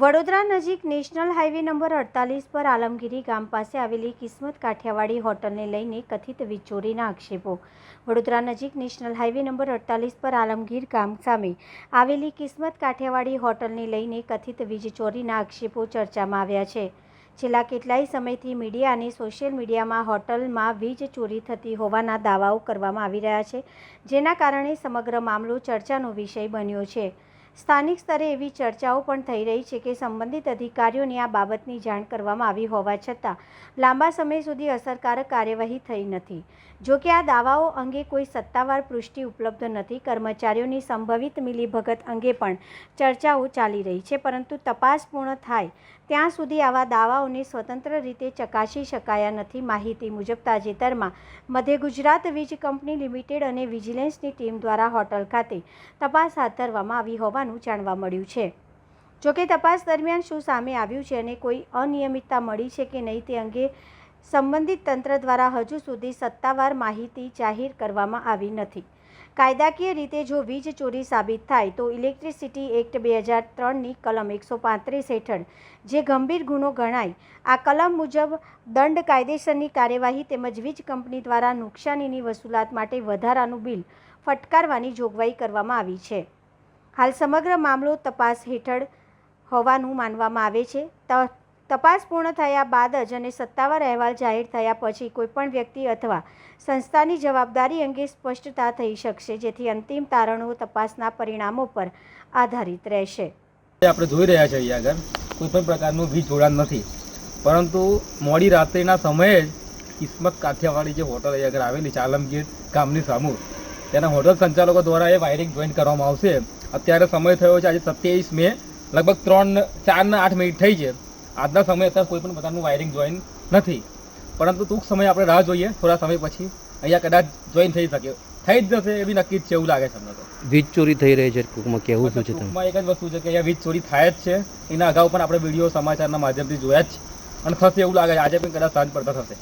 વડોદરા નજીક national highway number 48 પર આલમગીરી ગામ પાસે આવેલી કિસ્મત કાઠિયાવાડી હોટલને લઈને કથિત વીજ ચોરીના આક્ષેપો। વડોદરા નજીક નેશનલ હાઈવે નંબર 48 પર આલમગીર ગામ સામે આવેલી કિસ્મત કાઠિયાવાડી હોટલને લઈને કથિત વીજ ચોરીના આક્ષેપો ચર્ચામાં આવ્યા છે। છેલ્લા કેટલાય સમયથી મીડિયા અને સોશિયલ મીડિયામાં હોટલમાં વીજ ચોરી થતી હોવાના દાવાઓ કરવામાં આવી રહ્યા છે, જેના કારણે સમગ્ર મામલો ચર્ચાનો વિષય બન્યો છે। સ્થાનિક સ્તરે એવી ચર્ચાઓ પણ થઈ રહી છે કે સંબંધિત અધિકારીઓને આ બાબતની જાણ કરવામાં આવી હોવા છતાં લાંબા સમય સુધી અસરકારક કાર્યવાહી થઈ નથી। જો કે આ દાવાઓ અંગે કોઈ સત્તાવાર પુષ્ટિ ઉપલબ્ધ નથી। કર્મચારીઓની સંભવિત મિલીભગત અંગે પણ ચર્ચાઓ ચાલી રહી છે, પરંતુ તપાસ પૂર્ણ થાય ત્યાં સુધી આવા દાવાઓને સ્વતંત્ર રીતે ચકાસી શકાયા નથી। માહિતી મુજબ તાજેતરમાં મધ્ય ગુજરાત વીજ કંપની લિમિટેડ અને વિજિલન્સની ટીમ દ્વારા હોટલ ખાતે તપાસ હાથ ધરવામાં આવી હોવાનું જાણવા મળ્યું છે। જોકે તપાસ દરમિયાન શું સામે આવ્યું છે અને કોઈ અનિયમિતતા મળી છે કે નહીં તે અંગે સંબંધિત તંત્ર દ્વારા હજુ સુધી સત્તાવાર માહિતી જાહેર કરવામાં આવી નથી। કાયદાકીય રીતે જો વીજ ચોરી સાબિત થાય તો ઇલેક્ટ્રિસિટી એક્ટ 2003ની કલમ 135 હેઠળ જે ગંભીર ગુનો ગણાય, આ કલમ મુજબ દંડ, કાયદેસરની કાર્યવાહી તેમજ વીજ કંપની દ્વારા નુકસાનીની વસૂલાત માટે વધારાનું બિલ ફટકારવાની જોગવાઈ કરવામાં આવી છે। હાલ સમગ્ર મામલો તપાસ હેઠળ હોવાનું માનવામાં આવે છે। તપાસ પૂર્ણ થયા બાદ જ અને સત્તાવાર અહેવાલ જાહેર થયા પછી કોઈપણ વ્યક્તિ અથવા સંસ્થાની જવાબદારી અંગે સ્પષ્ટતા થઈ શકશે, જેથી અંતિમ તારણો તપાસના પરિણામો પર આધારિત રહેશે। આપણે જોઈ રહ્યા છીએ અહીંયા આગળ કોઈપણ પ્રકારનું વીજ જોડાણ નથી, પરંતુ મોડી રાત્રિના સમયે જ કિસ્મત કાઠિયાવાડી જે હોટલ અહીંયા આગળ આવેલી છે આલમગીર ગામની સામુ, તેના હોટલ સંચાલકો દ્વારા એ વાયરિંગ જોઈન્ટ કરવામાં આવશે। અત્યારે સમય થયો છે આજે 27 મે, લગભગ 4 ને 8 મિનિટ થઈ છે। આજના સમયે અત્યારે કોઈ પણ પ્રકારનું વાયરિંગ જોઈન નથી, પરંતુ ટૂંક સમય આપણે રાહ જોઈએ, થોડા સમય પછી અહીંયા કદાચ જોઈન થઈ શકે, થઈ જ જશે એવી નક્કી છે એવું લાગે છે અમને તો। વીજ ચોરી થઈ રહી છે ટૂંકમાં કેવું શું છે? ટૂંકમાં એક જ વસ્તુ છે કે અહીંયા વીજ ચોરી થાય જ છે। એના અગાઉ પણ આપણે વિડીયો સમાચારના માધ્યમથી જોયા જ છે અને થશે એવું લાગે છે, આજે પણ કદાચ સાંજ પડતા થશે।